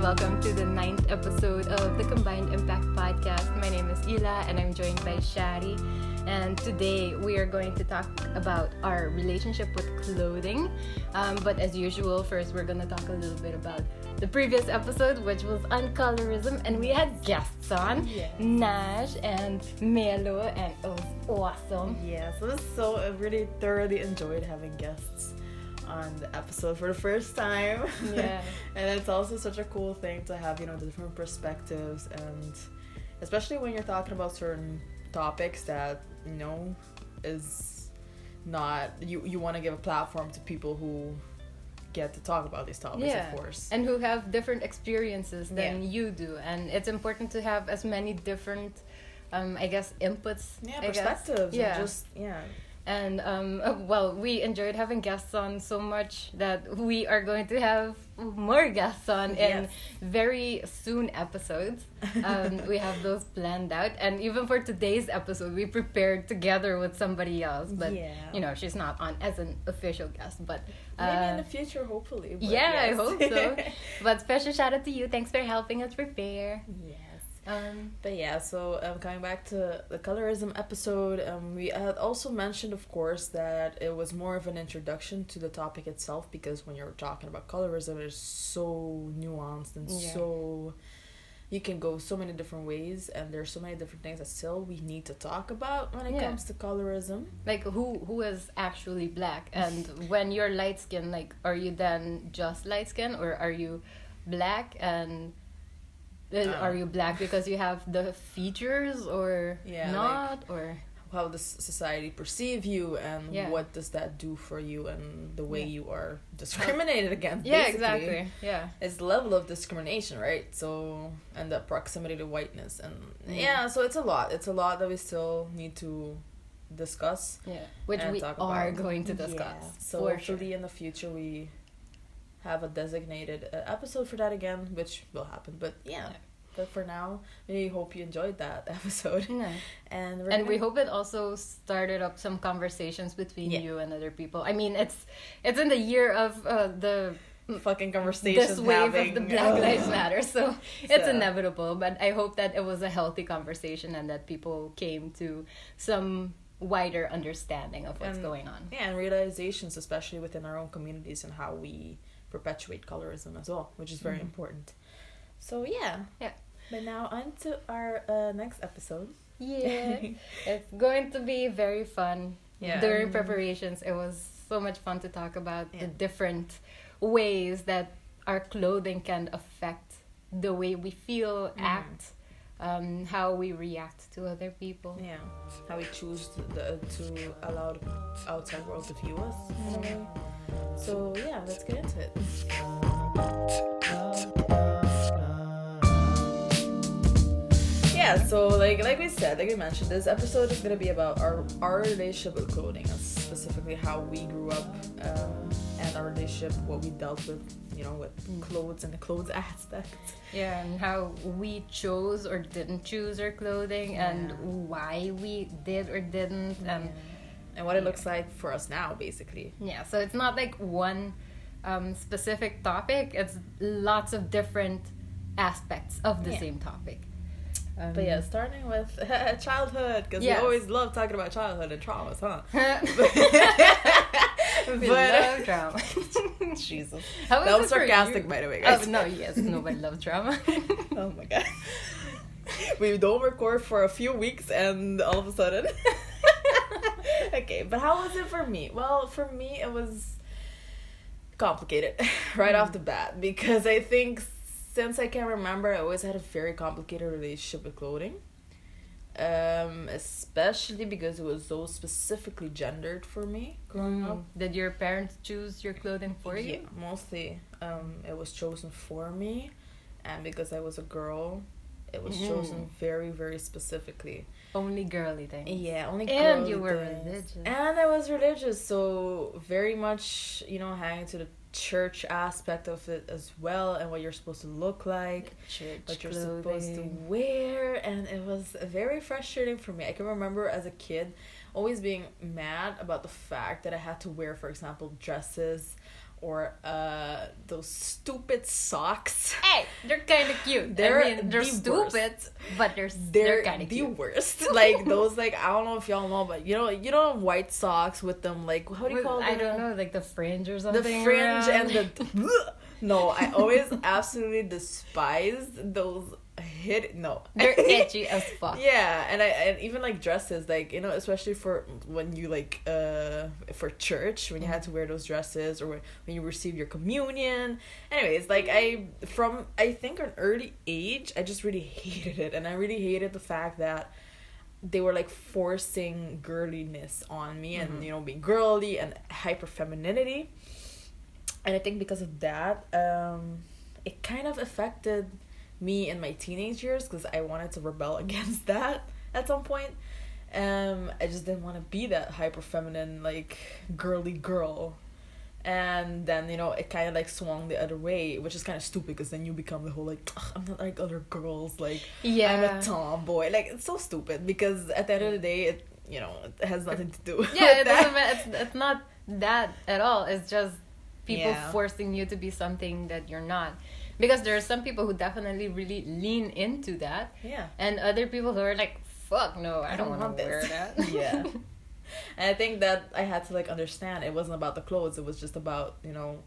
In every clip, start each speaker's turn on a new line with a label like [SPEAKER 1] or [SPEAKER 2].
[SPEAKER 1] welcome to the 9th episode of the Combined Impact podcast. My name is Ila and I'm joined by Shari. And today we are going to talk about our relationship with clothing. But as usual, first we're going to talk a little bit about the previous episode, which was on colorism. And we had guests on, Nash and Melo, and it was awesome.
[SPEAKER 2] Yes, I really thoroughly enjoyed having guests on the episode for the first time.
[SPEAKER 1] Yeah.
[SPEAKER 2] And it's also such a cool thing to have, the different perspectives, and especially when you're talking about certain topics that, is not, you want to give a platform to people who get to talk about these topics, of course.
[SPEAKER 1] And who have different experiences than you do. And it's important to have as many different, inputs.
[SPEAKER 2] Yeah, perspectives.
[SPEAKER 1] And we enjoyed having guests on so much that we are going to have more guests on in very soon episodes. We have those planned out. And even for today's episode, we prepared together with somebody else. But, she's not on as an official guest. But
[SPEAKER 2] maybe in the future, hopefully. But
[SPEAKER 1] I hope so. But special shout out to you. Thanks for helping us prepare.
[SPEAKER 2] Yes. Coming back to the colorism episode, we had also mentioned, of course, that it was more of an introduction to the topic itself, because when you're talking about colorism, it's so nuanced and so you can go so many different ways, and there's so many different things that still we need to talk about when it comes to colorism.
[SPEAKER 1] Like who is actually black, and when you're light skinned, like, are you then just light skinned, or are you black and are you black because you have the features or not, or
[SPEAKER 2] how does society perceive you, and what does that do for you, and the way you are discriminated against?
[SPEAKER 1] Exactly.
[SPEAKER 2] It's the level of discrimination, right? So, and the proximity to whiteness, and so it's a lot that we still need to discuss,
[SPEAKER 1] which we are going to discuss.
[SPEAKER 2] So hopefully in the future we have a designated episode for that again, which will happen. But but for now, we hope you enjoyed that episode. And
[SPEAKER 1] we hope it also started up some conversations between you and other people. I mean, it's in the year of the
[SPEAKER 2] fucking conversations,
[SPEAKER 1] this wave of the Black Lives Matter, so it's inevitable. But I hope that it was a healthy conversation and that people came to some wider understanding of what's going on.
[SPEAKER 2] And realizations, especially within our own communities, and how we perpetuate colorism as well, which is very important. So but now on to our next episode.
[SPEAKER 1] It's going to be very fun. During preparations, it was so much fun to talk about the different ways that our clothing can affect the way we feel, act, how we react to other people,
[SPEAKER 2] how we choose to allow the outside world to view us in a way. So let's get into it. So like we mentioned, this episode is gonna be about our relationship with clothing, and specifically how we grew up, and our relationship, what we dealt with, with clothes and the clothes aspect.
[SPEAKER 1] And how we chose or didn't choose our clothing, and why we did or didn't,
[SPEAKER 2] and what it looks like for us now, basically.
[SPEAKER 1] So it's not like one specific topic. It's lots of different aspects of the same topic.
[SPEAKER 2] But starting with childhood, because we always love talking about childhood and traumas, huh?
[SPEAKER 1] We love drama.
[SPEAKER 2] Jesus. That was sarcastic, by the way, guys.
[SPEAKER 1] Nobody loves drama.
[SPEAKER 2] Oh my god. We don't record for a few weeks and all of a sudden. Okay, but how was it for me? Well, for me it was complicated right off the bat, because I think since I can remember, I always had a very complicated relationship with clothing. Especially because it was so specifically gendered for me growing up.
[SPEAKER 1] Did your parents choose your clothing for you?
[SPEAKER 2] Yeah, mostly. It was chosen for me, and because I was a girl, it was chosen very, very specifically.
[SPEAKER 1] Only girly things.
[SPEAKER 2] Yeah, only girly things.
[SPEAKER 1] And you were religious.
[SPEAKER 2] And I was religious, so very much, hanging to the church aspect of it as well, and what you're supposed to look like, what you're supposed to wear, and it was very frustrating for me. I can remember as a kid always being mad about the fact that I had to wear, for example, dresses or those stupid socks.
[SPEAKER 1] Hey, they're kind of cute.
[SPEAKER 2] They're
[SPEAKER 1] they're
[SPEAKER 2] the
[SPEAKER 1] stupid,
[SPEAKER 2] worst.
[SPEAKER 1] but they're kind of
[SPEAKER 2] the
[SPEAKER 1] cute.
[SPEAKER 2] worst. Like those, like, I don't know if y'all know, but you know white socks with them, like, how do you call them?
[SPEAKER 1] I don't know, like the fringe or something.
[SPEAKER 2] The fringe
[SPEAKER 1] around.
[SPEAKER 2] and the no, I always absolutely despised those
[SPEAKER 1] they're itchy as fuck.
[SPEAKER 2] Yeah, and even like dresses, like, you know, especially for when you like for church, when you had to wear those dresses, or when you receive your communion. Anyways, like I think an early age, I just really hated it, and I really hated the fact that they were like forcing girliness on me, and you know, being girly and hyper femininity. And I think because of that, it kind of affected me in my teenage years, because I wanted to rebel against that at some point. I just didn't want to be that hyper feminine, like, girly girl. And then, you know, it kind of like swung the other way, which is kind of stupid, because then you become the whole like, I'm not like other girls, like,
[SPEAKER 1] yeah,
[SPEAKER 2] I'm a tomboy. Like, it's so stupid, because at the end of the day, it, you know, it has nothing to do with
[SPEAKER 1] it
[SPEAKER 2] that.
[SPEAKER 1] it's not that at all. It's just people
[SPEAKER 2] Yeah.
[SPEAKER 1] forcing you to be something that you're not. Because there are some people who definitely really lean into that.
[SPEAKER 2] Yeah.
[SPEAKER 1] And other people who are like, fuck no, I don't want to wear
[SPEAKER 2] this.
[SPEAKER 1] that.
[SPEAKER 2] Yeah. And I think that I had to like understand it wasn't about the clothes, it was just about, you know,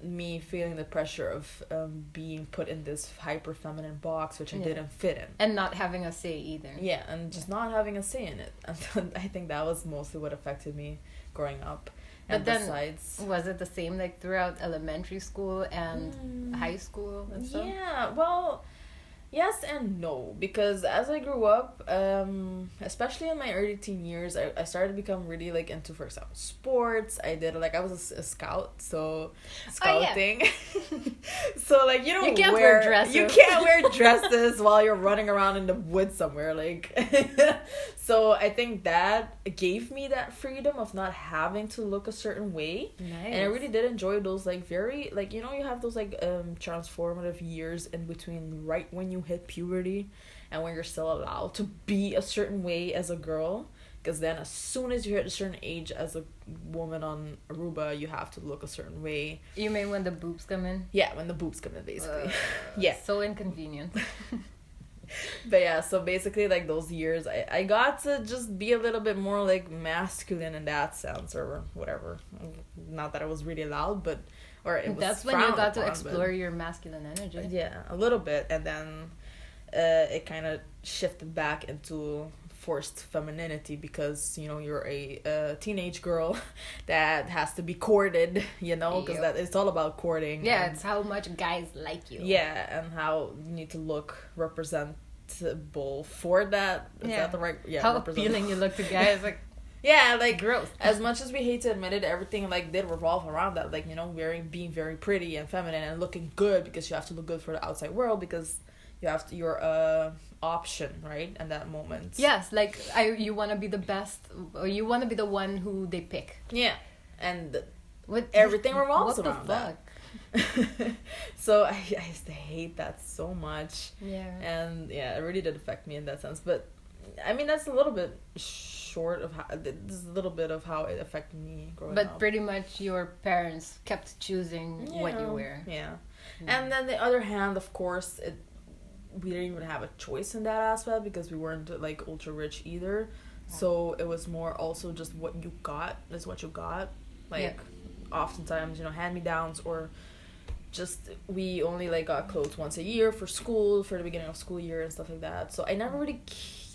[SPEAKER 2] me feeling the pressure of being put in this hyper feminine box, which I didn't fit in.
[SPEAKER 1] And not having a say either.
[SPEAKER 2] Yeah, and just not having a say in it. And I think that was mostly what affected me growing up. And
[SPEAKER 1] But then,
[SPEAKER 2] besides,
[SPEAKER 1] was it the same like throughout elementary school and high school and stuff?
[SPEAKER 2] yeah, well, yes and no, because as I grew up, especially in my early teen years, I started to become really like into, for example, sports. I was a scout, so scouting. So like you
[SPEAKER 1] can't wear dresses.
[SPEAKER 2] You can't wear dresses while you're running around in the woods somewhere, like. So I think that gave me that freedom of not having to look a certain way.
[SPEAKER 1] Nice.
[SPEAKER 2] And I really did enjoy those, like, very, like, you know, you have those, like, transformative years in between right when you hit puberty and when you're still allowed to be a certain way as a girl. Because then as soon as you hit a certain age as a woman on Aruba, you have to look a certain way.
[SPEAKER 1] You mean when the boobs come in?
[SPEAKER 2] Yeah, when the boobs come in, basically. Yeah.
[SPEAKER 1] So inconvenient.
[SPEAKER 2] But yeah, so basically, like, those years, I got to just be a little bit more, like, masculine in that sense, or whatever. Not that I was really allowed, but, or it was
[SPEAKER 1] That's when you got to
[SPEAKER 2] upon,
[SPEAKER 1] explore your masculine energy.
[SPEAKER 2] Yeah, a little bit, and then it kind of shifted back into forced femininity, because, you know, you're a teenage girl that has to be courted, you know, because that it's all about courting.
[SPEAKER 1] Yeah, it's how much guys like you.
[SPEAKER 2] Yeah, and how you need to look representable for that. Is that the right? Yeah,
[SPEAKER 1] how appealing you look to guys, like.
[SPEAKER 2] Yeah, like,
[SPEAKER 1] gross.
[SPEAKER 2] As much as we hate to admit it, everything like did revolve around that. Like, you know, being very pretty and feminine and looking good, because you have to look good for the outside world, because you have to, you're option, right? In that moment.
[SPEAKER 1] Yes, like you want to be the best, or you want to be the one who they pick.
[SPEAKER 2] Yeah, and everything revolves around that. So I used to hate that so much.
[SPEAKER 1] Yeah.
[SPEAKER 2] And yeah, it really did affect me in that sense. But I mean, that's a little bit short of how, this is a little bit of how it affected me growing up.
[SPEAKER 1] But pretty much your parents kept choosing what you wear.
[SPEAKER 2] Yeah. And then the other hand, of course, we didn't even have a choice in that aspect, because we weren't like ultra rich either. So it was more also just what you got is what you got. Like oftentimes, you know, hand-me-downs, or just we only like got clothes once a year for school, for the beginning of school year and stuff like that. So I never really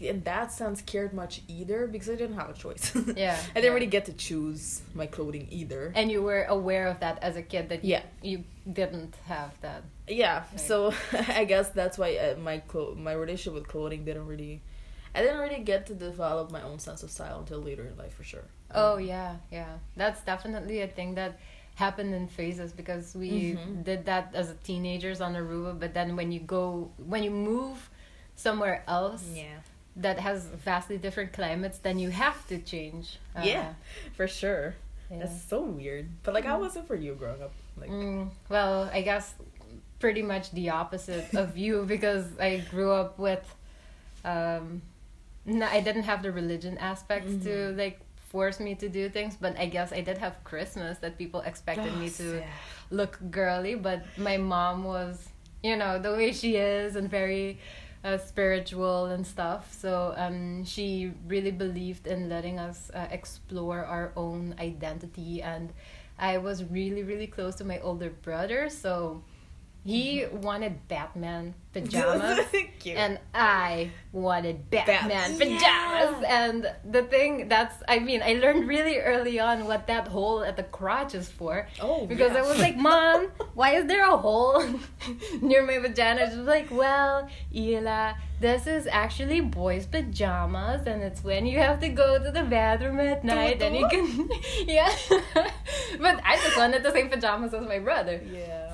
[SPEAKER 2] in that sense cared much either, because I didn't have a choice.
[SPEAKER 1] Yeah.
[SPEAKER 2] I didn't really get to choose my clothing either.
[SPEAKER 1] And you were aware of that as a kid, that you didn't have that.
[SPEAKER 2] Yeah, right. So I guess that's why my relationship with clothing I didn't really get to develop my own sense of style until later in life, for sure.
[SPEAKER 1] Oh yeah. That's definitely a thing that happened in phases, because we did that as teenagers on Aruba, but then when you move somewhere else that has vastly different climates, then you have to change.
[SPEAKER 2] Yeah, for sure.
[SPEAKER 1] Yeah.
[SPEAKER 2] That's so weird. But like, how was it for you growing up? Like,
[SPEAKER 1] well, I guess pretty much the opposite of you, because I grew up with I didn't have the religion aspects to like force me to do things, but I guess I did have Christmas that people expected me to look girly, but my mom was, you know, the way she is and very spiritual and stuff. So she really believed in letting us explore our own identity, and I was really, really close to my older brother, so he wanted Batman pajamas and I wanted Batman pajamas. And the thing I learned really early on what that hole at the crotch is for. Because I was like, Mom, why is there a hole near my vagina? She was like, well, Ila, this is actually boys' pajamas, and it's when you have to go to the bathroom at night and you can but I just wanted the same pajamas as my brother.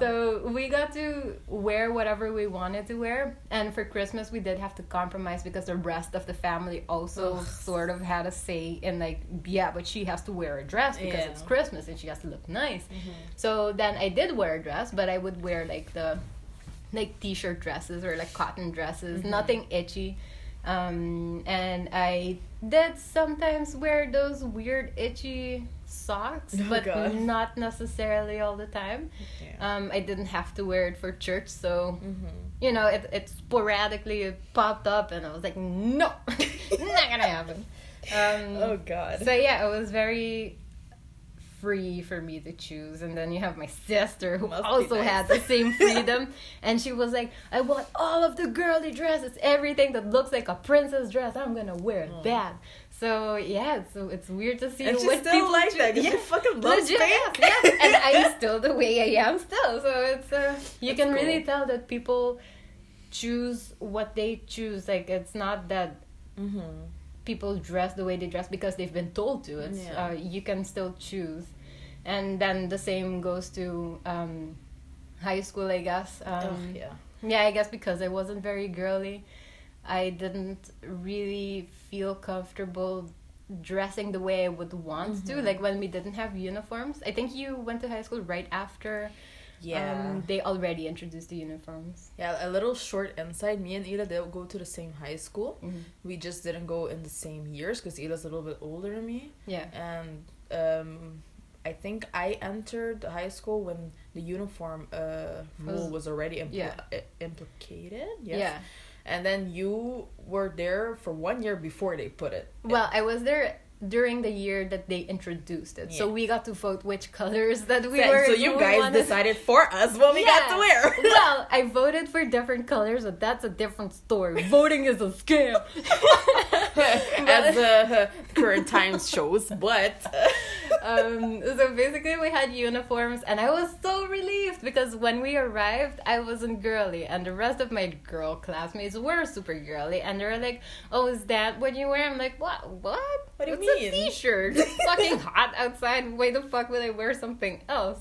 [SPEAKER 1] So we got to wear whatever we wanted to wear, and for Christmas we did have to compromise because the rest of the family also sort of had a say in like, but she has to wear a dress because it's Christmas and she has to look nice. So then I did wear a dress, but I would wear like the t-shirt dresses or like cotton dresses, nothing itchy. And I did sometimes wear those weird itchy socks, but not necessarily all the time. I didn't have to wear it for church, so you know, it sporadically popped up, and I was like, no, not gonna happen. So yeah, it was very free for me to choose. And then you have my sister who also had the same freedom, and she was like, I want all of the girly dresses, everything that looks like a princess dress, I'm gonna wear that. So yeah, so it's weird to see
[SPEAKER 2] and
[SPEAKER 1] what
[SPEAKER 2] still
[SPEAKER 1] people
[SPEAKER 2] like that. You fucking love
[SPEAKER 1] legit, yes. And I'm still the way I am still. So it's you can really tell that people choose what they choose. Like, it's not that people dress the way they dress because they've been told to. It's you can still choose. And then the same goes to high school, I guess. I guess because I wasn't very girly, I didn't really feel comfortable dressing the way I would want to. Like, when we didn't have uniforms. I think you went to high school right after they already introduced the uniforms. A little short insight. Me and Ila did go to the same high school.
[SPEAKER 2] We just didn't go in the same years because Ila's a little bit older than me. And I think I entered high school when the uniform rule was already implicated. And then you were there for 1 year before they put it.
[SPEAKER 1] Well, I was there during the year that they introduced it. So we got to vote which colors that we were.
[SPEAKER 2] So you guys decided for us what we got to wear.
[SPEAKER 1] Well, I voted for different colors, but that's a different story. Voting is a scam.
[SPEAKER 2] As the current times shows, but...
[SPEAKER 1] so basically we had uniforms, and I was so relieved because when we arrived, I wasn't girly, and the rest of my girl classmates were super girly, and they were like, oh, is that what you wear? I'm like, what? What do you mean? It's a t-shirt. It's fucking hot outside. Why the fuck would I wear something else?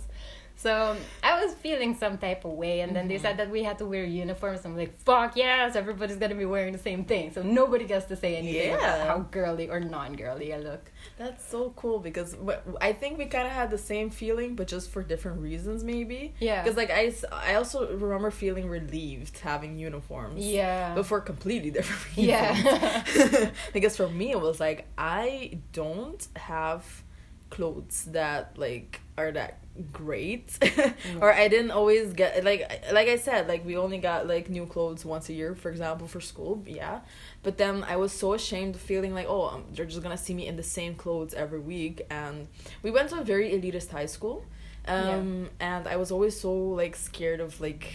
[SPEAKER 1] So I was feeling some type of way, and then they said that we had to wear uniforms. I'm like, fuck yes, everybody's gonna be wearing the same thing, so nobody gets to say anything about how girly or non-girly I look.
[SPEAKER 2] That's so cool, because I think we kind of had the same feeling, but just for different reasons, maybe. Because like I also remember feeling relieved having uniforms. But for completely different reasons. Because for me it was like, I don't have clothes that like are that great. Or I didn't always get like I said, like we only got like new clothes once a year, for example, for school. But then I was so ashamed of feeling like, they're just gonna see me in the same clothes every week. And we went to a very elitist high school, and I was always so like scared of like,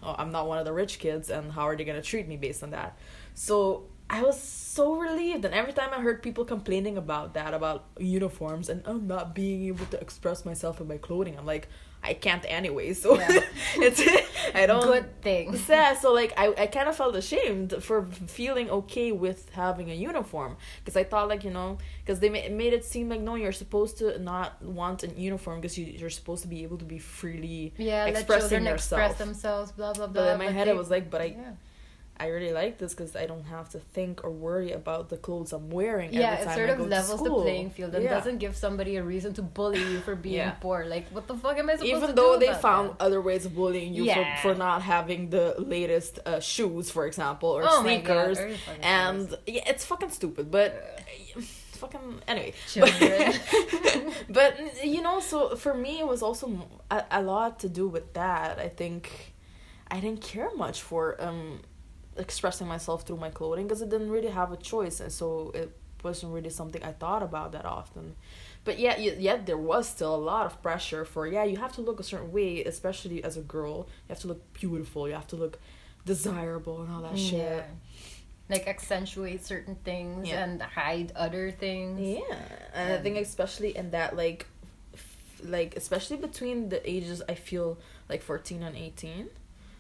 [SPEAKER 2] I'm not one of the rich kids, and how are they gonna treat me based on that. So I was so relieved, and every time I heard people complaining about uniforms and not being able to express myself in my clothing, I'm like, I can't anyway, so I don't.
[SPEAKER 1] Good thing.
[SPEAKER 2] So like I kind of felt ashamed for feeling okay with having a uniform, because I thought like, because they made it seem like, no, you're supposed to not want a uniform because you're supposed to be able to be freely expressing yourself.
[SPEAKER 1] Express themselves, blah blah blah.
[SPEAKER 2] But in my head it was like, I really like this because I don't have to think or worry about the clothes I'm wearing every time I go to school.
[SPEAKER 1] It sort of levels the playing field and doesn't give somebody a reason to bully you for being poor. Like, what the fuck am I supposed to do?
[SPEAKER 2] Even though they found other ways of bullying you for not having the latest shoes, for example, or sneakers. And it's fucking stupid. But fucking anyway.
[SPEAKER 1] Children.
[SPEAKER 2] But you know, so for me it was also a lot to do with that. I think I didn't care much for expressing myself through my clothing because I didn't really have a choice, and so it wasn't really something I thought about that often. But yet there was still a lot of pressure for you have to look a certain way, especially as a girl. You have to look beautiful, you have to look desirable and all that shit.
[SPEAKER 1] Like accentuate certain things and hide other things.
[SPEAKER 2] Yeah, and I think especially in that like especially between the ages, I feel like 14 and 18,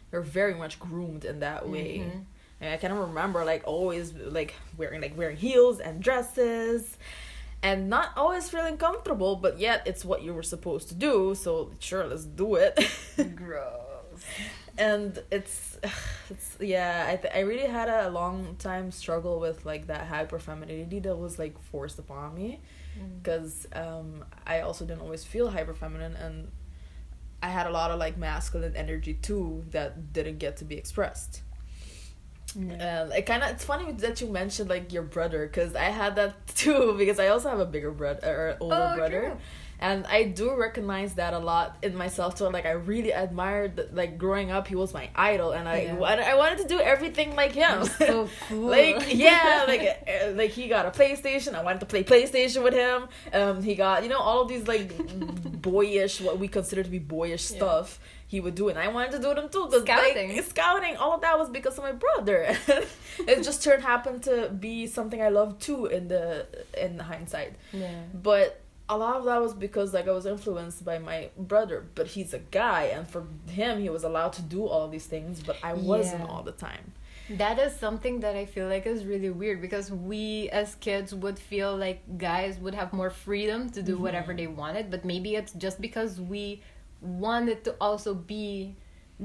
[SPEAKER 2] they're very much groomed in that way. Mm-hmm. And I can remember like always like wearing heels and dresses, and not always feeling comfortable, but yet it's what you were supposed to do. So sure, let's do it.
[SPEAKER 1] Gross.
[SPEAKER 2] And it's I really had a long time struggle with like that hyper femininity that was like forced upon me, because I also didn't always feel hyper feminine, and I had a lot of like masculine energy too that didn't get to be expressed. It's funny that you mentioned like your brother, because I had that too, because I also have a bigger brother or older brother. True. And I do recognize that a lot in myself too. Like I really admired, like growing up, he was my idol, and I wanted to do everything like him.
[SPEAKER 1] So cool.
[SPEAKER 2] like he got a PlayStation. I wanted to play PlayStation with him. He got all of these like boyish, what we consider to be boyish stuff. He would do it, and I wanted to do them too. Scouting, all of that was because of my brother. It just happened to be something I loved too in hindsight. Yeah. But a lot of that was because like I was influenced by my brother, but he's a guy, and for him he was allowed to do all these things, but I wasn't all the time.
[SPEAKER 1] That is something that I feel like is really weird, because we as kids would feel like guys would have more freedom to do whatever they wanted, but maybe it's just because we wanted to also be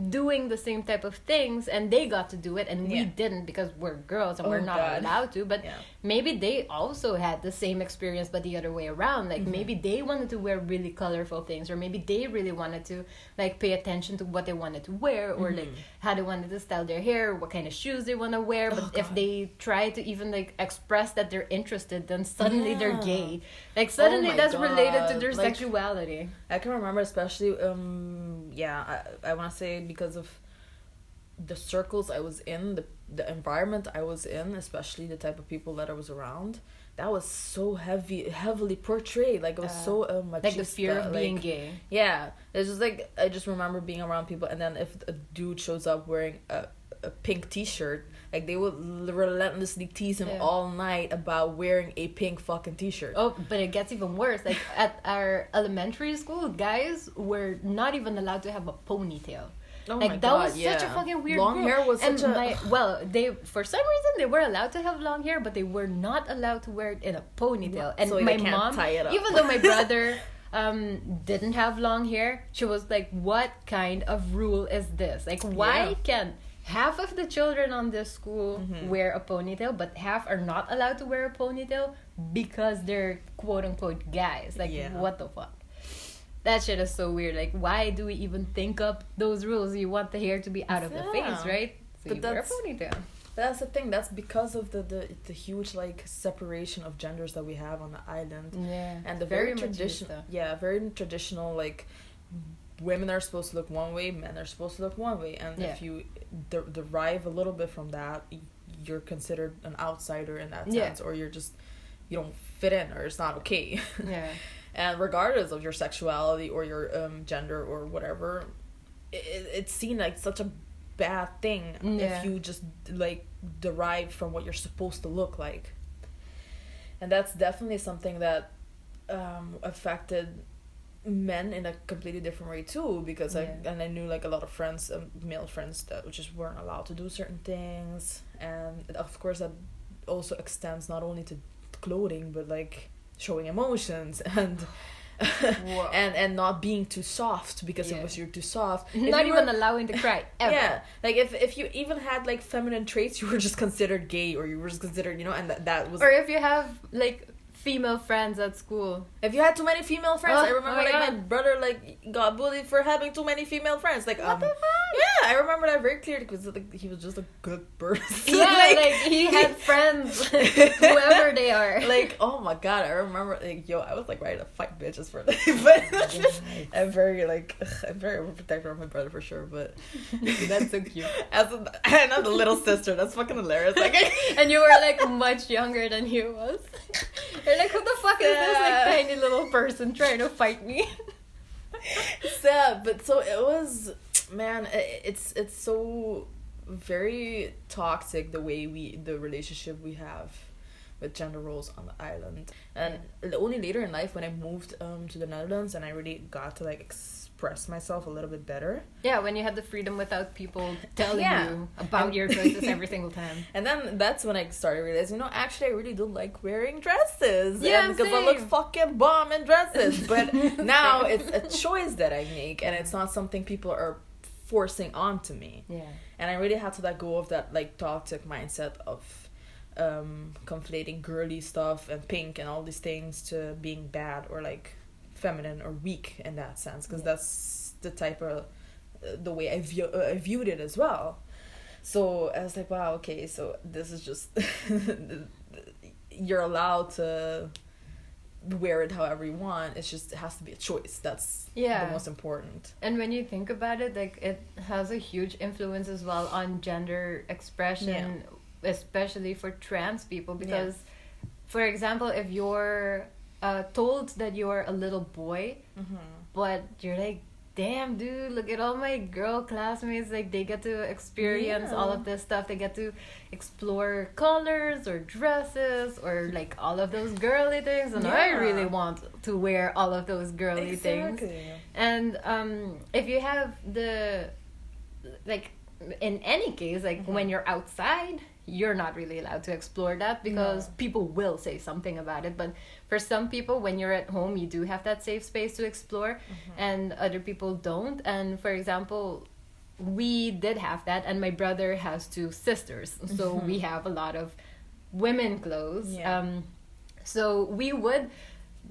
[SPEAKER 1] doing the same type of things, and they got to do it and we didn't because we're girls and we're not allowed to. But maybe they also had the same experience but the other way around. Like maybe they wanted to wear really colorful things, or maybe they really wanted to like pay attention to what they wanted to wear, or like how they wanted to style their hair, what kind of shoes they want to wear. But if they try to even like express that they're interested, then suddenly they're gay. Like suddenly that's related to their sexuality.
[SPEAKER 2] I can remember especially I want to say because of the circles I was in, the environment I was in, especially the type of people that I was around, that was so heavily portrayed. Like it was so machista,
[SPEAKER 1] like the fear of being gay.
[SPEAKER 2] Yeah, it's just like I just remember being around people, and then if a dude shows up wearing a pink t-shirt, like they would relentlessly tease him all night about wearing a pink fucking t-shirt.
[SPEAKER 1] Oh, but it gets even worse. Like at our elementary school, guys were not even allowed to have a ponytail.
[SPEAKER 2] Oh
[SPEAKER 1] like
[SPEAKER 2] my
[SPEAKER 1] that
[SPEAKER 2] God,
[SPEAKER 1] was such a fucking weird
[SPEAKER 2] long
[SPEAKER 1] rule.
[SPEAKER 2] hair was
[SPEAKER 1] and
[SPEAKER 2] such a
[SPEAKER 1] they for some reason they were allowed to have long hair, but they were not allowed to wear it in a ponytail. And
[SPEAKER 2] so
[SPEAKER 1] my mom,
[SPEAKER 2] tie it up.
[SPEAKER 1] Even though my brother didn't have long hair, she was like, what kind of rule is this? Like, why can half of the children on this school wear a ponytail, but half are not allowed to wear a ponytail because they're quote unquote guys? Like, what the fuck? That shit is so weird. Like, why do we even think up those rules? You want the hair to be out of the face, right? So but you wear a ponytail.
[SPEAKER 2] That's the thing. That's because of the huge like separation of genders that we have on the island. Yeah, and the very traditional. Yeah, very traditional. Like, women are supposed to look one way, men are supposed to look one way, and if you derive a little bit from that, you're considered an outsider in that sense, or you don't fit in, or it's not okay. Yeah. And regardless of your sexuality or your gender or whatever, it's seen like such a bad thing if you just like derive from what you're supposed to look like. And that's definitely something that affected men in a completely different way too, because I knew like a lot of friends, male friends, that just weren't allowed to do certain things. And of course that also extends not only to clothing, but like showing emotions and and not being too soft, because if you're too soft,
[SPEAKER 1] not even allowing to cry ever.
[SPEAKER 2] Yeah, like if you even had like feminine traits, you were just considered gay, or you were just considered, and that was.
[SPEAKER 1] Or if you have like female friends at school.
[SPEAKER 2] If you had too many female friends, I remember my brother like got bullied for having too many female friends. Like
[SPEAKER 1] what the fuck?
[SPEAKER 2] I remember that very clearly because like, he was just a good person.
[SPEAKER 1] Yeah, like he had friends, whoever they are.
[SPEAKER 2] Like, oh my god, I remember, like, yo, I was like ready to fight bitches for that. But I'm very overprotective of my brother for sure. But
[SPEAKER 1] That's so cute.
[SPEAKER 2] And I'm the little sister. That's fucking hilarious. Like,
[SPEAKER 1] and you were like much younger than he was. You're like, who the fuck is this like tiny little person trying to fight me?
[SPEAKER 2] Sad, but so it was, man. It's so very toxic the relationship we have with gender roles on the island. And only later in life when I moved to the Netherlands and I really got to like express myself a little bit better.
[SPEAKER 1] Yeah, when you had the freedom without people telling you about your choices every single time.
[SPEAKER 2] And then that's when I started realizing, actually I really don't like wearing dresses.
[SPEAKER 1] Yeah,
[SPEAKER 2] because I look fucking bomb in dresses. But now it's a choice that I make and it's not something people are forcing onto me.
[SPEAKER 1] Yeah.
[SPEAKER 2] And I really had to let go of that like toxic mindset of conflating girly stuff and pink and all these things to being bad or like feminine or weak in that sense, because that's the type of the way I viewed it as well. So I was like, wow, okay, so this is just you're allowed to wear it however you want. It's just, it has to be a choice. That's the most important.
[SPEAKER 1] And when you think about it, like, it has a huge influence as well on gender expression, especially for trans people, because for example, if you're told that you're a little boy, but you're like, damn, dude, look at all my girl classmates, like, they get to experience all of this stuff. They get to explore colors or dresses or like all of those girly things, and I really want to wear all of those girly things. And if you have the, like, in any case, like, when you're outside, you're not really allowed to explore that because people will say something about it. But for some people, when you're at home, you do have that safe space to explore, and other people don't. And for example, we did have that, and my brother has 2 sisters, so we have a lot of women clothes. So we would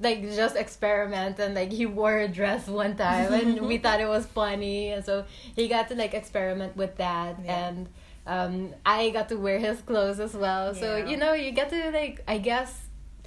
[SPEAKER 1] like just experiment, and like he wore a dress one time and we thought it was funny, and so he got to like experiment with that. And I got to wear his clothes as well. So, you know, you get to, like, I guess,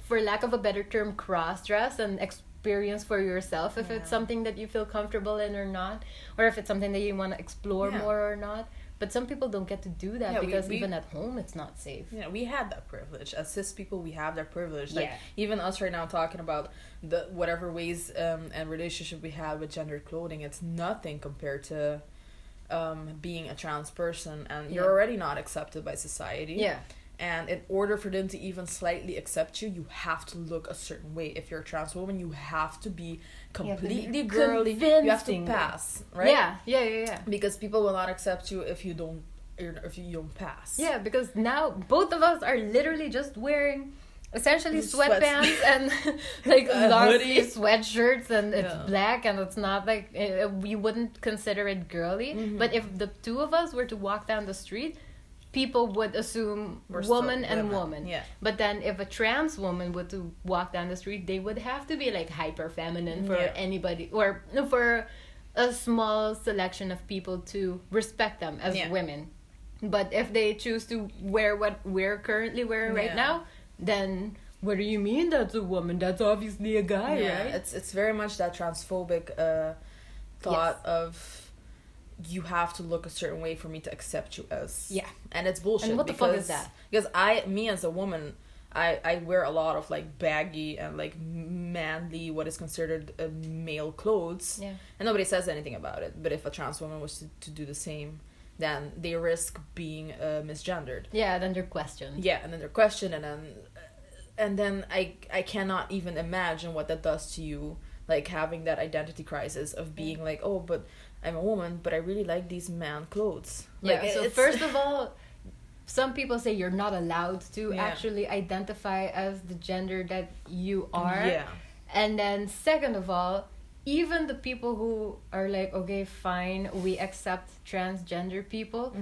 [SPEAKER 1] for lack of a better term, cross-dress and experience for yourself if it's something that you feel comfortable in or not, or if it's something that you want to explore more or not. But some people don't get to do that because even at home, it's not safe.
[SPEAKER 2] Yeah, we had that privilege. As cis people, we have that privilege. Like, even us right now talking about the whatever ways and relationship we have with gendered clothing, it's nothing compared to being a trans person, and you're already not accepted by society. And in order for them to even slightly accept you, you have to look a certain way. If you're a trans woman, you have to be completely girly. You have to pass, right?
[SPEAKER 1] Yeah.
[SPEAKER 2] Because people will not accept you if you don't pass.
[SPEAKER 1] Yeah, because now both of us are literally just wearing essentially sweatpants and like long sleeve sweatshirts, and it's black, and it's not like we wouldn't consider it girly. But if the 2 of us were to walk down the street, people would assume woman and woman. But then if a trans woman were to walk down the street, they would have to be like hyper feminine for anybody, or for a small selection of people to respect them as women. But if they choose to wear what we're currently wearing right now, then what do you mean that's a woman? That's obviously a guy, right?
[SPEAKER 2] It's very much that transphobic thought of you have to look a certain way for me to accept you as. And it's bullshit.
[SPEAKER 1] And what the fuck is that?
[SPEAKER 2] Because me as a woman, I wear a lot of like baggy and like manly, what is considered male clothes, and nobody says anything about it. But if a trans woman was to do the same, then they risk being misgendered.
[SPEAKER 1] Then they're questioned.
[SPEAKER 2] And then they're questioned, and then I cannot even imagine what that does to you, like having that identity crisis of being like, oh, but I'm a woman, but I really like these man clothes.
[SPEAKER 1] So first of all, some people say you're not allowed to actually identify as the gender that you are. And then second of all, even the people who are like, okay, fine, we accept transgender people,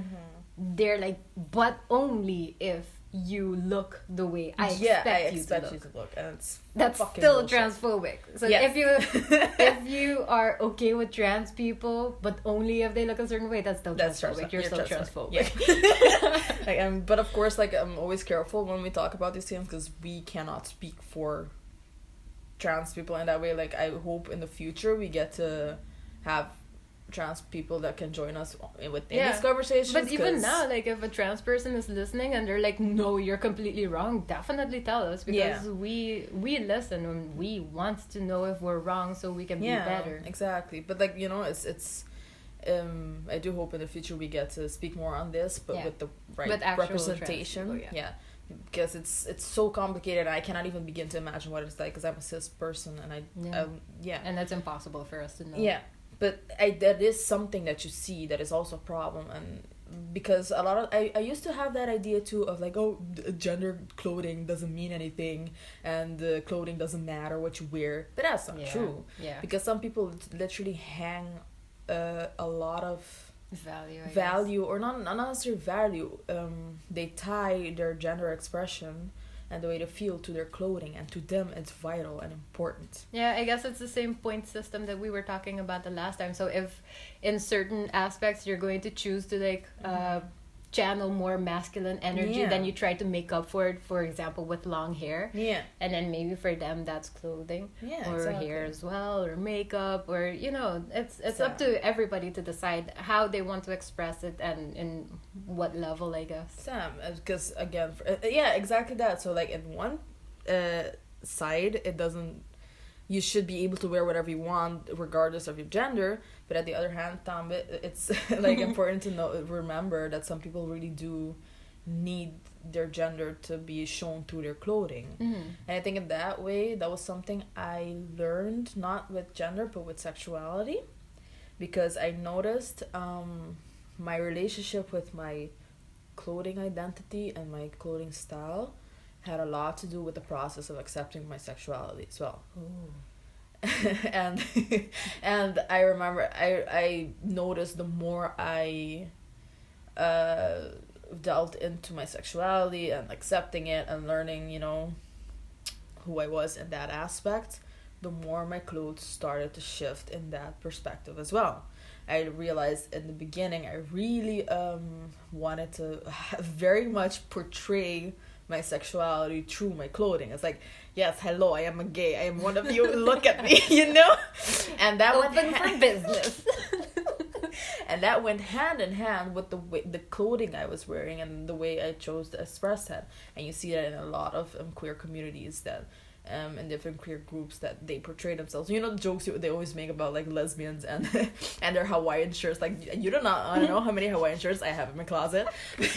[SPEAKER 1] they're like, but only if you look the way I expect you to look.
[SPEAKER 2] And
[SPEAKER 1] that's still bullshit. Transphobic. So if you are okay with trans people, but only if they look a certain way, that's still transphobic. You're still transphobic.
[SPEAKER 2] Yeah. But of course, like, I'm always careful when we talk about these things because we cannot speak for trans people in that way. Like, I hope in the future we get to have trans people that can join us within these conversations.
[SPEAKER 1] But even now, like, if a trans person is listening and they're like, no, you're completely wrong, definitely tell us, because we listen and we want to know if we're wrong so we can be better.
[SPEAKER 2] Exactly. But, like, you know, it's I do hope in the future we get to speak more on this, but with the right representation. Because it's so complicated. I cannot even begin to imagine what it's like because I'm a cis person and
[SPEAKER 1] and that's impossible for us to know.
[SPEAKER 2] But that is something that you see that is also a problem. And because a lot of I used to have that idea too of like, oh, gender clothing doesn't mean anything and clothing doesn't matter what you wear, but that's not true. Because some people literally hang a lot of value or not necessarily value. They tie their gender expression and the way they feel to their clothing, and to them it's vital and important.
[SPEAKER 1] Yeah, I guess it's the same point system that we were talking about the last time. So if in certain aspects you're going to choose to like channel more masculine energy, then you try to make up for it, for example, with long hair. And then maybe for them that's clothing. Or hair as well, or makeup, or, you know, it's up to everybody to decide how they want to express it and in what level, I guess.
[SPEAKER 2] Because again, exactly that. So like in one side, it doesn't, you should be able to wear whatever you want regardless of your gender, but at the other hand, it's like important to remember that some people really do need their gender to be shown through their clothing. And I think in that way, that was something I learned, not with gender but with sexuality, because I noticed my relationship with my clothing identity and my clothing style had a lot to do with the process of accepting my sexuality as well. and I remember I noticed the more I delved into my sexuality and accepting it and learning, you know, who I was in that aspect, the more my clothes started to shift in that perspective as well. I realized in the beginning I really wanted to very much portray my sexuality through my clothing. It's like, yes, hello, I am a gay, I am one of you, look at me, you know? And that
[SPEAKER 1] open for business.
[SPEAKER 2] And that went hand in hand with the clothing I was wearing and the way I chose to express that. And you see that in a lot of queer communities, that in different queer groups, that they portray themselves. You know the jokes they always make about like lesbians and and their Hawaiian shirts. Like, I don't know how many Hawaiian shirts I have in my closet.
[SPEAKER 1] And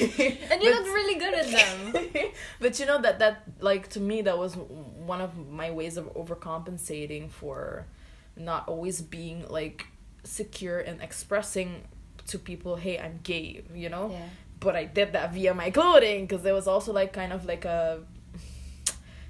[SPEAKER 1] you look really good at them.
[SPEAKER 2] But you know that like, to me, that was one of my ways of overcompensating for not always being like secure in expressing to people, hey, I'm gay, you know? But I did that via my clothing, because there was also like kind of like a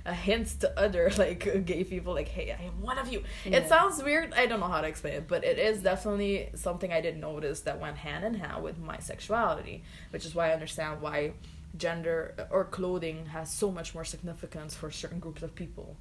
[SPEAKER 2] hint to other like gay people, like, hey, I am one of you. It sounds weird, I don't know how to explain it, but it is definitely something I did notice that went hand in hand with my sexuality, which is why I understand why gender or clothing has so much more significance for certain groups of people.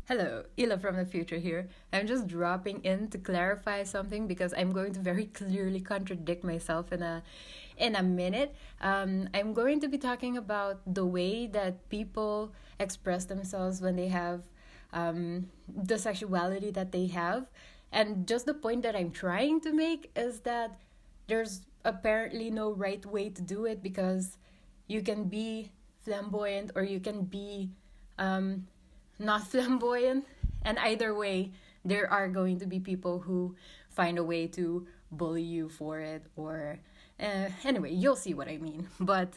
[SPEAKER 1] Hello, Ila from the future here. I'm just dropping in to clarify something because I'm going to very clearly contradict myself in a minute. I'm going to be talking about the way that people express themselves when they have the sexuality that they have. And just the point that I'm trying to make is that there's apparently no right way to do it, because you can be flamboyant or you can be not flamboyant, and either way there are going to be people who find a way to bully you for it, or anyway, you'll see what I mean. But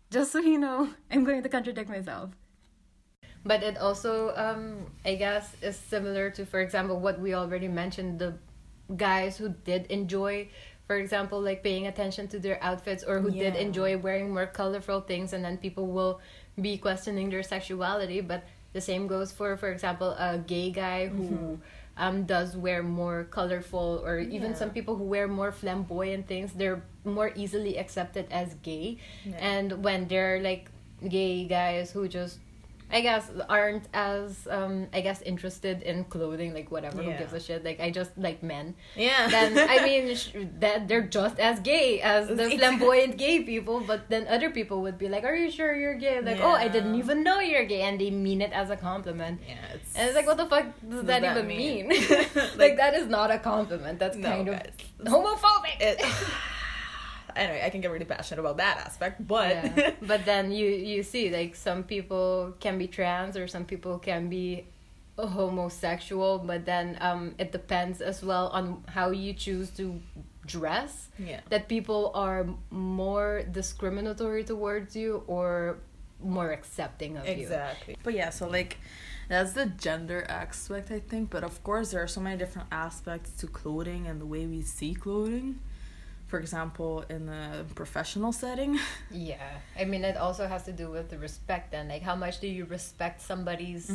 [SPEAKER 1] just so you know, I'm going to contradict myself. But it also I guess is similar to, for example, what we already mentioned, the guys who did enjoy, for example, like paying attention to their outfits, or who did enjoy wearing more colorful things, and then people will be questioning their sexuality. But the same goes for example, a gay guy who does wear more colorful, or even some people who wear more flamboyant things. They're more easily accepted as gay. And when they're like gay guys who just, I guess, aren't as interested in clothing, like whatever, who gives a shit, like I just like men, then I mean that they're just as gay as the flamboyant gay people, but then other people would be like, are you sure you're gay? Like, oh, I didn't even know you're gay, and they mean it as a compliment. And it's like, what the fuck does that even mean? Like that is not a compliment. That's kind of homophobic.
[SPEAKER 2] Anyway, I can get really passionate about that aspect, but
[SPEAKER 1] but then you see, like, some people can be trans or some people can be homosexual, but then it depends as well on how you choose to dress. That people are more discriminatory towards you or more accepting of you.
[SPEAKER 2] Exactly. But yeah, so like that's the gender aspect, I think, but of course there are so many different aspects to clothing and the way we see clothing. For example, in a professional setting.
[SPEAKER 1] I mean, it also has to do with the respect, and like how much do you respect somebody's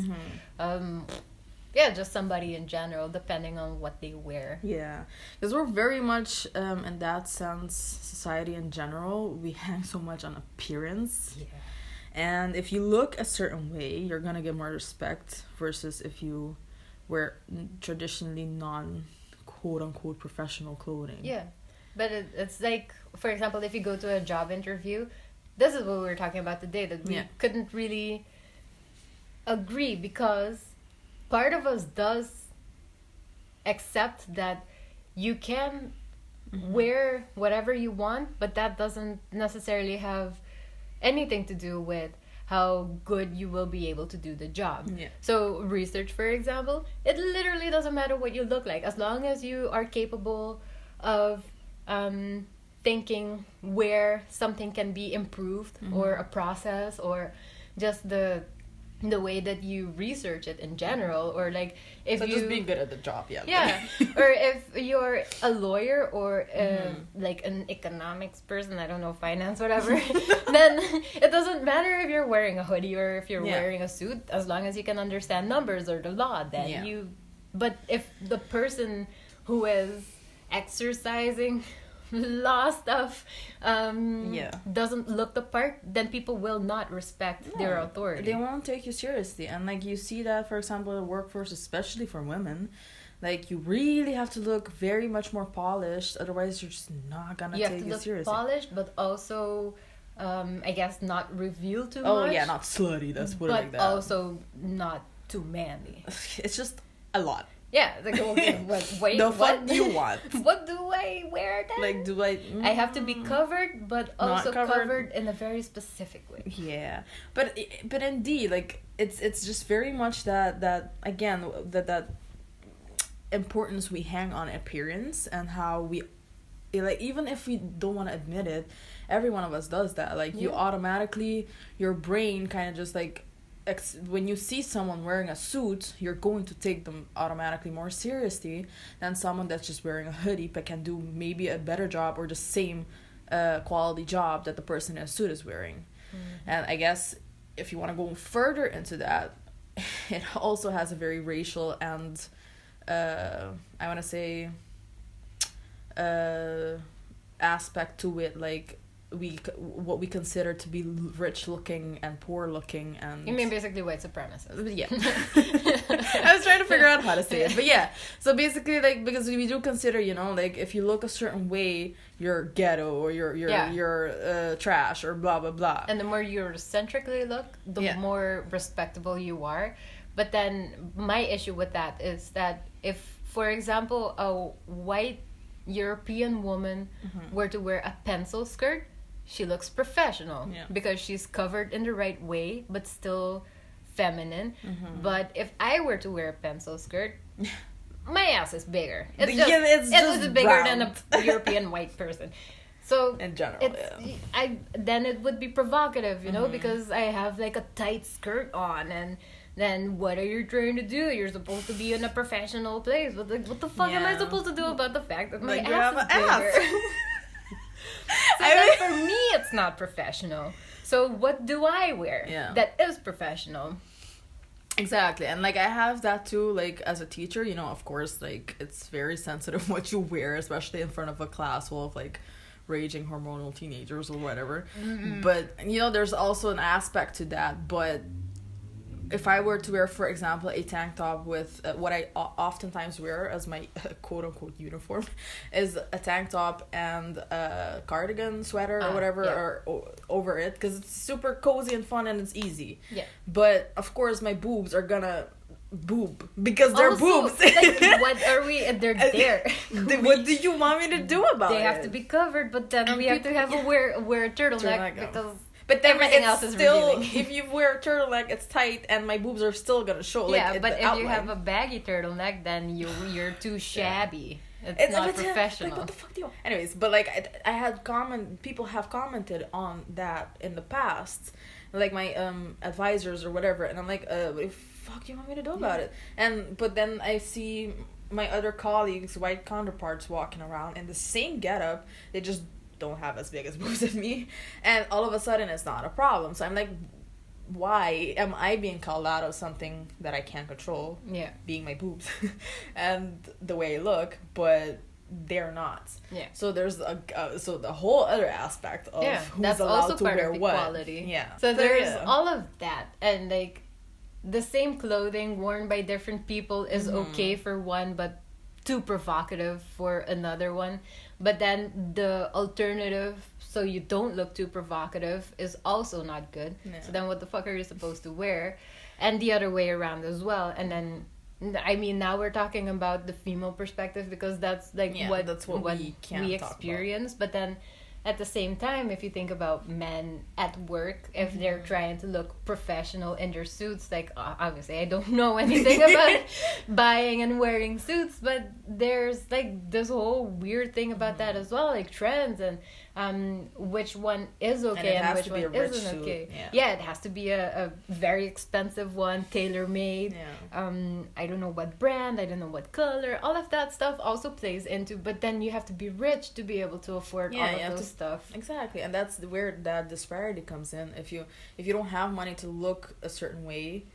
[SPEAKER 1] just somebody in general, depending on what they wear.
[SPEAKER 2] Because we're very much in that sense, society in general, we hang so much on appearance. And if you look a certain way, you're gonna get more respect versus if you wear traditionally non quote unquote professional clothing.
[SPEAKER 1] But it's like, for example, if you go to a job interview, this is what we were talking about today, that we couldn't really agree, because part of us does accept that you can wear whatever you want, but that doesn't necessarily have anything to do with how good you will be able to do the job. So research, for example, it literally doesn't matter what you look like, as long as you are capable of thinking where something can be improved, or a process, or just the way that you research it in general, or like if you
[SPEAKER 2] just being good at the job.
[SPEAKER 1] Or if you're a lawyer or like an economics person, I don't know, finance, whatever, then it doesn't matter if you're wearing a hoodie or if you're wearing a suit, as long as you can understand numbers or the law, then you. But if the person who is exercising law stuff doesn't look the part, then people will not respect their authority.
[SPEAKER 2] They won't take you seriously. And like you see that, for example, in the workforce, especially for women, like you really have to look very much more polished, otherwise you're just not gonna take it seriously. You have to look
[SPEAKER 1] polished, but also I guess not reveal too much.
[SPEAKER 2] Oh yeah, not slutty, that's what like that.
[SPEAKER 1] But also not too manly.
[SPEAKER 2] It's just a lot.
[SPEAKER 1] Yeah, like, okay,
[SPEAKER 2] what do you want?
[SPEAKER 1] What do I wear then?
[SPEAKER 2] Like, do I...
[SPEAKER 1] I have to be covered, but also covered in a very specific way.
[SPEAKER 2] Yeah, but indeed, like, it's just very much that again, that importance we hang on appearance, and how we, like, even if we don't want to admit it, every one of us does that. Like, you automatically, your brain kind of just, like, when you see someone wearing a suit, you're going to take them automatically more seriously than someone that's just wearing a hoodie but can do maybe a better job or the same quality job that the person in a suit is wearing. And I guess if you want to go further into that, it also has a very racial and I want to say aspect to it, like what we consider to be rich looking and poor looking. And
[SPEAKER 1] you mean basically white supremacists?
[SPEAKER 2] Yeah. I was trying to figure out how to say it, but yeah, so basically, like, because we do consider, you know, like, if you look a certain way, you're ghetto or you're trash or blah blah blah,
[SPEAKER 1] and the more Eurocentrically look, the more respectable you are. But then my issue with that is that if, for example, a white European woman were to wear a pencil skirt, she looks professional because she's covered in the right way but still feminine. But if I were to wear a pencil skirt, my ass is bigger. It's just bigger
[SPEAKER 2] round
[SPEAKER 1] than a European white person. So
[SPEAKER 2] in general,
[SPEAKER 1] then it would be provocative, you know, because I have like a tight skirt on, and then what are you trying to do? You're supposed to be in a professional place. But like, what the fuck am I supposed to do about the fact that my ass is bigger? So then for me, it's not professional. So what do I wear that is professional?
[SPEAKER 2] Exactly. And like, I have that too, like, as a teacher, you know, of course, like, it's very sensitive what you wear, especially in front of a class full of like raging hormonal teenagers or whatever. But there's also an aspect to that. But if I were to wear, for example, a tank top with what I oftentimes wear as my quote-unquote uniform is a tank top and a cardigan, sweater, or whatever or over it, because it's super cozy and fun and it's easy.
[SPEAKER 1] Yeah.
[SPEAKER 2] But, of course, my boobs are gonna boob because they're
[SPEAKER 1] also,
[SPEAKER 2] boobs.
[SPEAKER 1] Like, what are we? They're there.
[SPEAKER 2] What do you want me to do about it?
[SPEAKER 1] They have to be covered, but then we have to have wear a turtleneck because...
[SPEAKER 2] But then
[SPEAKER 1] everything else is
[SPEAKER 2] still,
[SPEAKER 1] revealing.
[SPEAKER 2] if you wear a turtleneck, it's tight, and my boobs are still gonna show.
[SPEAKER 1] Yeah,
[SPEAKER 2] like,
[SPEAKER 1] but if
[SPEAKER 2] outline.
[SPEAKER 1] you have a baggy turtleneck, then you're too shabby. It's not professional.
[SPEAKER 2] Like, what the fuck do you want? Anyways, but I had people have commented on that in the past, like my advisors or whatever, and I'm like, what the fuck you want me to do about it? But then I see my other colleagues, white counterparts, walking around in the same getup. They just don't have as big as boobs as me, and all of a sudden it's not a problem. So I'm like, why am I being called out of something that I can't control?
[SPEAKER 1] Yeah,
[SPEAKER 2] being my boobs and the way I look, but they're not.
[SPEAKER 1] Yeah.
[SPEAKER 2] So there's so the whole other aspect of who's
[SPEAKER 1] that's
[SPEAKER 2] allowed
[SPEAKER 1] also
[SPEAKER 2] to
[SPEAKER 1] part
[SPEAKER 2] wear
[SPEAKER 1] of
[SPEAKER 2] what.
[SPEAKER 1] equality.
[SPEAKER 2] Yeah.
[SPEAKER 1] So there's all of that, and like the same clothing worn by different people is okay for one, but too provocative for another one. But then the alternative, so you don't look too provocative, is also not good.
[SPEAKER 2] Yeah.
[SPEAKER 1] So then what the fuck are you supposed to wear? And the other way around as well. And then, I mean, now we're talking about the female perspective because that's like what we experience. But then at the same time, if you think about men at work, if they're trying to look professional in their suits, like obviously I don't know anything about buying and wearing suits, but there's like this whole weird thing about that as well, like trends and which one is okay and which one isn't okay. Yeah, it has to be a very expensive one, tailor-made. I don't know what brand, I don't know what color, all of that stuff also plays into, but then you have to be rich to be able to afford all of those stuff.
[SPEAKER 2] Exactly, and that's where that disparity comes in. If you don't have money to look a certain way,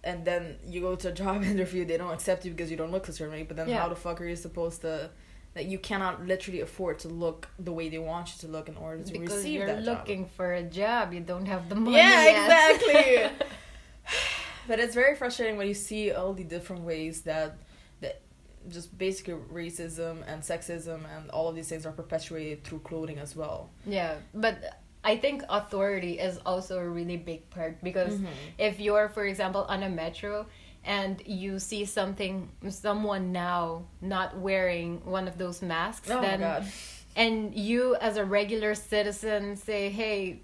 [SPEAKER 2] and then you go to a job interview, they don't accept you because you don't look a certain way, but then how the fuck are you supposed to... That you cannot literally afford to look the way they want you to look in order to receive that job.
[SPEAKER 1] Because you're looking for a job, you don't have the money
[SPEAKER 2] yet. Exactly. But it's very frustrating when you see all the different ways that just basically racism and sexism and all of these things are perpetuated through clothing as well. Yeah,
[SPEAKER 1] but I think authority is also a really big part because if you're, for example, on a metro and you see someone now not wearing one of those masks, and you as a regular citizen say, hey,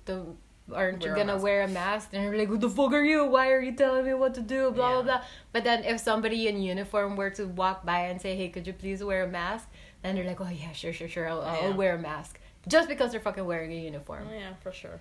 [SPEAKER 1] aren't you gonna wear a mask? And you're like, who the fuck are you? Why are you telling me what to do? Blah, blah, blah. But then if somebody in uniform were to walk by and say, hey, could you please wear a mask? Then they're like, oh yeah, sure, I'll wear a mask. Just because they're fucking wearing a uniform.
[SPEAKER 2] Oh, yeah, for sure.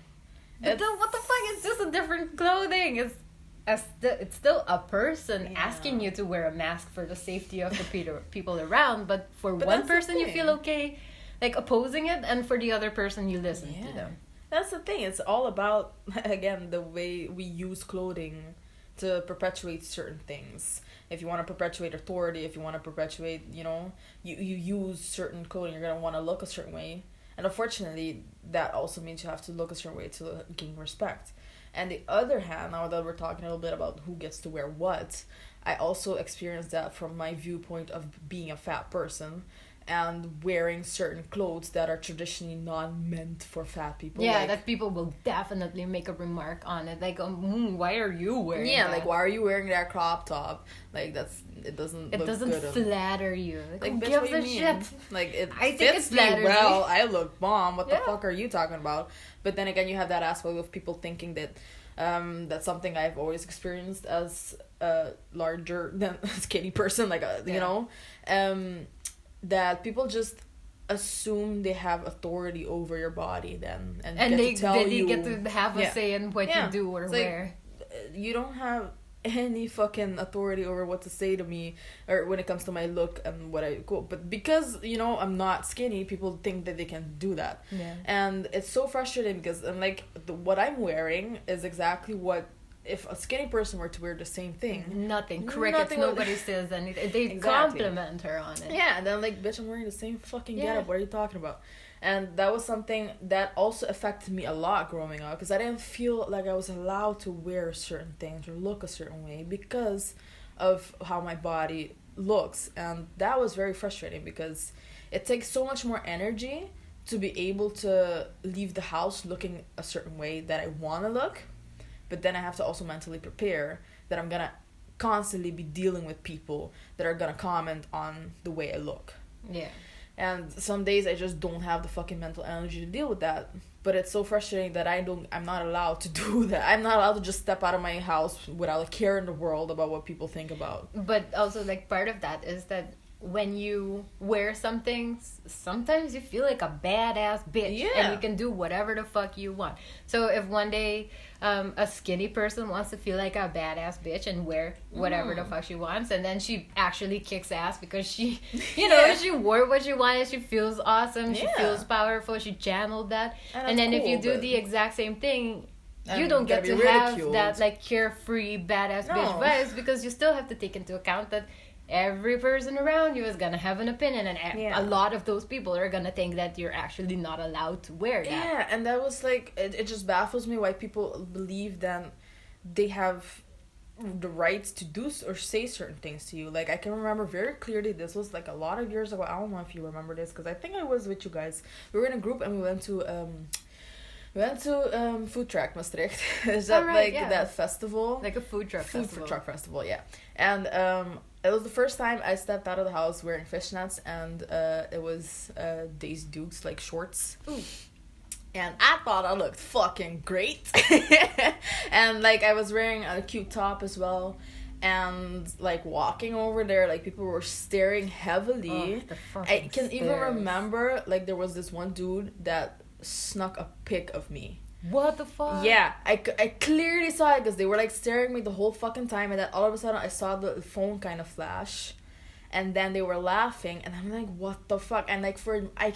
[SPEAKER 1] But then what the fuck? It's just a different clothing. It's still a person asking you to wear a mask for the safety of the people around, but one person you feel okay like opposing it, and for the other person you listen to them.
[SPEAKER 2] That's the thing. It's all about, again, the way we use clothing to perpetuate certain things. If you want to perpetuate authority, if you want to perpetuate, you use certain clothing, you're going to want to look a certain way. And unfortunately, that also means you have to look a certain way to gain respect. And the other hand, now that we're talking a little bit about who gets to wear what, I also experienced that from my viewpoint of being a fat person and wearing certain clothes that are traditionally not meant for fat people.
[SPEAKER 1] Yeah, that people will definitely make a remark on it. Like, why are you wearing that?
[SPEAKER 2] Yeah, like, why are you wearing that crop top? Like, it doesn't
[SPEAKER 1] flatter you.
[SPEAKER 2] Like,
[SPEAKER 1] who gives a shit?
[SPEAKER 2] Like,
[SPEAKER 1] I think
[SPEAKER 2] fits me well. I look bomb. What the fuck are you talking about? But then again, you have that aspect of people thinking that that's something I've always experienced as a larger than skinny person. Like, that people just assume they have authority over your body and
[SPEAKER 1] they get to have a say in what you do or wear.
[SPEAKER 2] You don't have any fucking authority over what to say to me or when it comes to my look and what I go. But because I'm not skinny, people think that they can do that. And it's so frustrating because I'm like, what I'm wearing is exactly what if a skinny person were to wear the same thing.
[SPEAKER 1] Nothing. Crickets. Nobody says anything. They compliment her on it.
[SPEAKER 2] Yeah, and then like, bitch, I'm wearing the same fucking getup. What are you talking about? And that was something that also affected me a lot growing up, because I didn't feel like I was allowed to wear certain things or look a certain way because of how my body looks. And that was very frustrating, because it takes so much more energy to be able to leave the house looking a certain way that I want to look. But then I have to also mentally prepare that I'm going to constantly be dealing with people that are going to comment on the way I look.
[SPEAKER 1] Yeah.
[SPEAKER 2] And some days I just don't have the fucking mental energy to deal with that. But it's so frustrating that I'm not allowed to do that. I'm not allowed to just step out of my house without a care in the world about what people think about.
[SPEAKER 1] But also, like, part of that is that when you wear something, sometimes you feel like a badass bitch.
[SPEAKER 2] Yeah.
[SPEAKER 1] And you can do whatever the fuck you want. So if one day a skinny person wants to feel like a badass bitch and wear whatever the fuck she wants, and then she actually kicks ass because she, you know, she wore what she wanted, she feels awesome, she feels powerful, she channeled that. And then if you do the exact same thing, you don't get to have that, like, carefree badass bitch vibes, because you still have to take into account that every person around you is gonna have an opinion, and a lot of those people are gonna think that you're actually not allowed to wear that.
[SPEAKER 2] Yeah, and that was like, it just baffles me why people believe that they have the right to do or say certain things to you. Like, I can remember very clearly, this was like a lot of years ago. I don't know if you remember this, because I think I was with you guys. We were in a group and we went to Food Truck Maastricht. Is that that festival?
[SPEAKER 1] Like a food truck
[SPEAKER 2] festival, yeah. And it was the first time I stepped out of the house wearing fishnets, and it was Daisy Dukes, like, shorts.
[SPEAKER 1] Ooh.
[SPEAKER 2] And I thought I looked fucking great. And, like, I was wearing a cute top as well. And, like, walking over there, like, people were staring heavily. I can even remember, like, there was this one dude that snuck a pic of me.
[SPEAKER 1] What the fuck?
[SPEAKER 2] Yeah, I clearly saw it, because they were, like, staring at me the whole fucking time, and then all of a sudden I saw the phone kind of flash, and then they were laughing, and I'm like, what the fuck? And, like,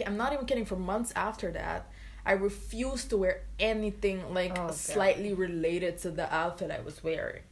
[SPEAKER 2] I'm not even kidding, for months after that, I refused to wear anything, like, slightly related to the outfit I was wearing.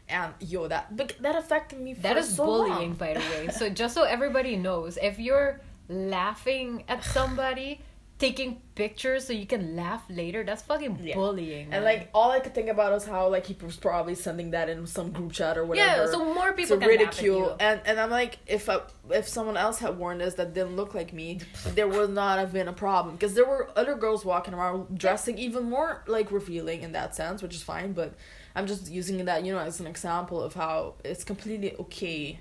[SPEAKER 2] And that affected me for so long.
[SPEAKER 1] That is bullying, by the way. So just so everybody knows, if you're laughing at somebody, taking pictures so you can laugh later, that's fucking bullying, man.
[SPEAKER 2] And, like, all I could think about was how, like, he was probably sending that in some group chat or whatever.
[SPEAKER 1] Yeah, so more people
[SPEAKER 2] to
[SPEAKER 1] can ridicule.
[SPEAKER 2] Laugh at you. And I'm like, if someone else had worn this that didn't look like me, there would not have been a problem, because there were other girls walking around dressing even more, like, revealing in that sense, which is fine. But I'm just using that, you know, as an example of how it's completely okay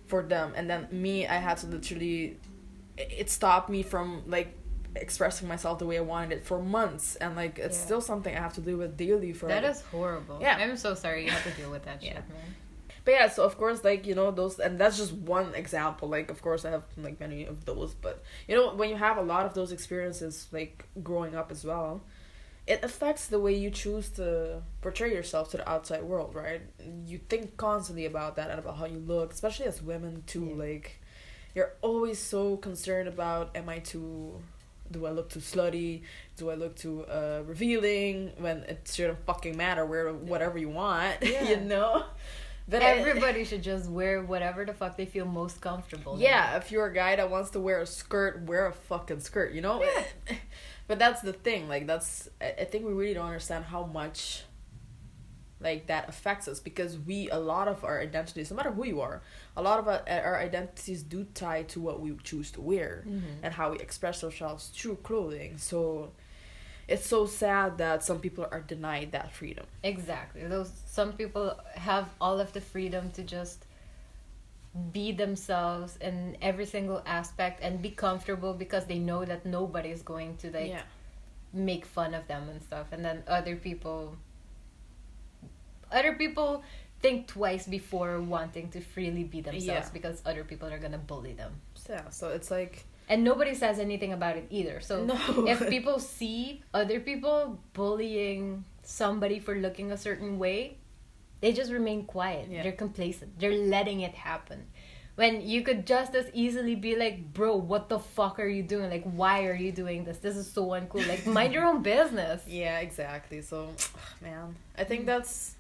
[SPEAKER 2] for them. And then me, I had to literally, it stopped me from, like, expressing myself the way I wanted it for months, and, like, it's still something I have to deal with daily for.
[SPEAKER 1] That is horrible.
[SPEAKER 2] Yeah,
[SPEAKER 1] I'm so sorry you have to deal with that shit, man.
[SPEAKER 2] But yeah, so of course, like, you know, those, and that's just one example. Like, of course I have, like, many of those, but, you know, when you have a lot of those experiences, like, growing up as well, it affects the way you choose to portray yourself to the outside world, right? You think constantly about that and about how you look, especially as women too. Like, you're always so concerned about, do I look too slutty? Do I look too revealing? When it shouldn't fucking matter. Wear whatever you want, you know? But
[SPEAKER 1] everybody should just wear whatever the fuck they feel most comfortable.
[SPEAKER 2] Yeah, if you're a guy that wants to wear a skirt, wear a fucking skirt, you know? Yeah. But that's the thing. Like, I think we really don't understand how much, like, that affects us, because a lot of our identities, no matter who you are, a lot of our identities do tie to what we choose to wear and how we express ourselves through clothing. So it's so sad that some people are denied that freedom.
[SPEAKER 1] Exactly. Some people have all of the freedom to just be themselves in every single aspect and be comfortable, because they know that nobody is going to, like, make fun of them and stuff. And then other people think twice before wanting to freely be themselves, because other people are gonna bully them.
[SPEAKER 2] Yeah, so it's like,
[SPEAKER 1] and nobody says anything about it either. So if people see other people bullying somebody for looking a certain way, they just remain quiet. They're complacent. They're letting it happen. When you could just as easily be like, bro, what the fuck are you doing? Like, why are you doing this? This is so uncool. Like, mind your own business.
[SPEAKER 2] Yeah, exactly. So, man, I think that's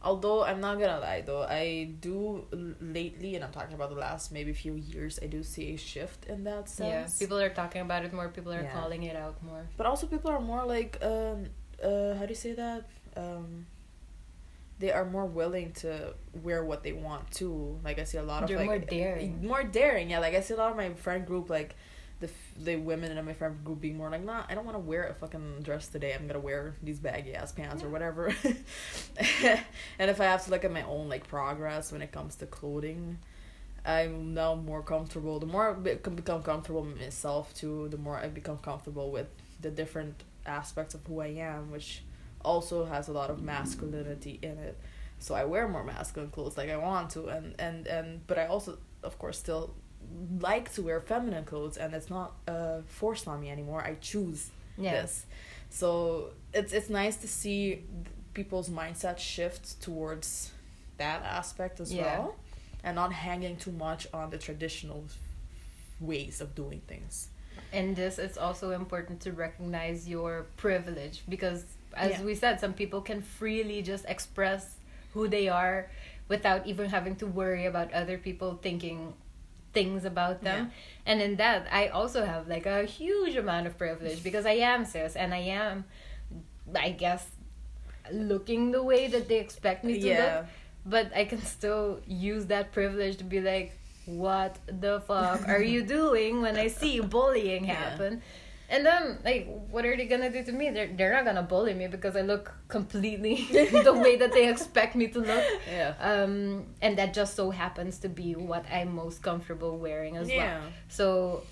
[SPEAKER 2] Although I'm not gonna lie though, I do lately, and I'm talking about the last maybe few years, I do see a shift in that sense.
[SPEAKER 1] Yeah, people are talking about it more. People are calling it out more.
[SPEAKER 2] But also, people are more like, how do you say that? They are more willing to wear what they want too. Like I see a lot of
[SPEAKER 1] They're more daring.
[SPEAKER 2] More daring, yeah. Like I see a lot of my friend group, like the women in my friend group being more like, nah, I don't want to wear a fucking dress today. I'm gonna wear these baggy ass pants or whatever. And if I have to look at my own like progress when it comes to clothing, I'm now more comfortable. The more I become comfortable with myself too, the more I become comfortable with the different aspects of who I am, which also has a lot of masculinity in it. So I wear more masculine clothes like I want to, and but I also, of course, still like to wear feminine clothes, and it's not forced on me anymore. I choose this. So it's nice to see people's mindset shift towards that aspect as well, and not hanging too much on the traditional ways of doing things.
[SPEAKER 1] And this, it's also important to recognize your privilege, because as we said, some people can freely just express who they are without even having to worry about other people thinking things about them. And in that, I also have like a huge amount of privilege, because I am cis and I am, I guess, looking the way that they expect me to look, but I can still use that privilege to be like, what the fuck are you doing when I see bullying happen? And then, like, what are they gonna do to me? They're not gonna bully me because I look completely the way that they expect me to look. And that just so happens to be what I'm most comfortable wearing as well. So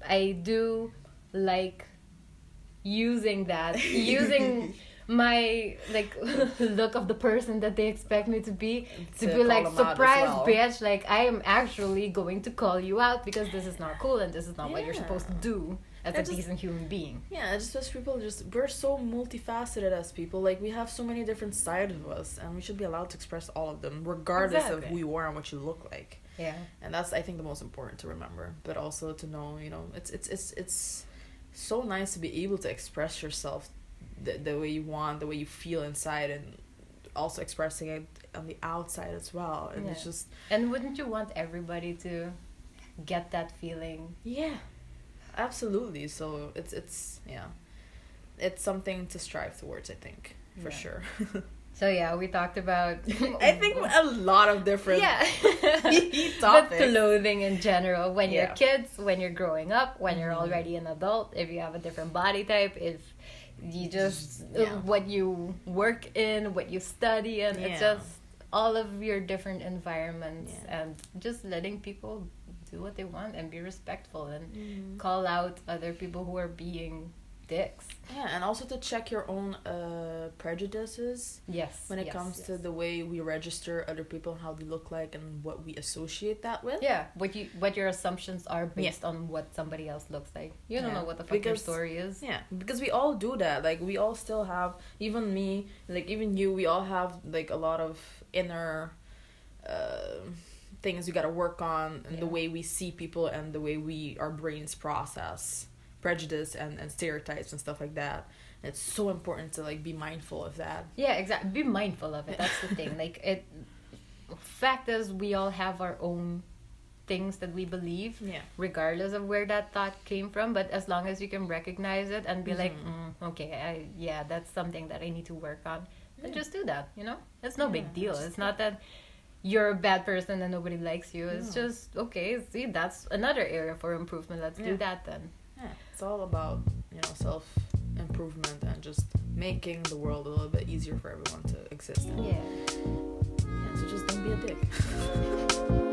[SPEAKER 1] I do like using my like look of the person that they expect me to be like, surprise, bitch, like I am actually going to call you out because this is not cool and this is not what you're supposed to do as a decent human being. Just as people, we're so multifaceted as people. Like, we have so many different sides of us, and we should be allowed to express all of them regardless of who you are and what you look like. And that's, I think, the most important to remember, but also to know, you know, it's so nice to be able to express yourself the way you want, the way you feel inside, and also expressing it on the outside as well. And it's just, and wouldn't you want everybody to get that feeling?
[SPEAKER 2] Absolutely. So it's something to strive towards, I think, for sure.
[SPEAKER 1] So we talked about
[SPEAKER 2] I think a lot of different topics.
[SPEAKER 1] But clothing in general, when you're kids, when you're growing up, when you're already an adult, if you have a different body type, if you just what you work in, what you study, and it's just all of your different environments, and just letting people do what they want and be respectful and call out other people who are being dicks.
[SPEAKER 2] And also to check your own prejudices. When it comes to the way we register other people and how they look like and what we associate that with.
[SPEAKER 1] What your assumptions are based on what somebody else looks like. You don't know what the fuck your story is.
[SPEAKER 2] Because we all do that. Like, we all still have, even me, like even you, we all have like a lot of inner things we gotta work on, and the way we see people and the way our brains process prejudice and stereotypes and stuff like that. And it's so important to like be mindful of that.
[SPEAKER 1] Exactly. Be mindful of it. That's the thing. Like, fact is, we all have our own things that we believe, regardless of where that thought came from. But as long as you can recognize it and be like, okay, that's something that I need to work on, then just do that. You know, it's no big deal. It's not that you're a bad person and nobody likes you. It's just, okay, see, that's another area for improvement. Let's do that then.
[SPEAKER 2] It's all about, you know, self-improvement and just making the world a little bit easier for everyone to exist in. So just don't be a dick.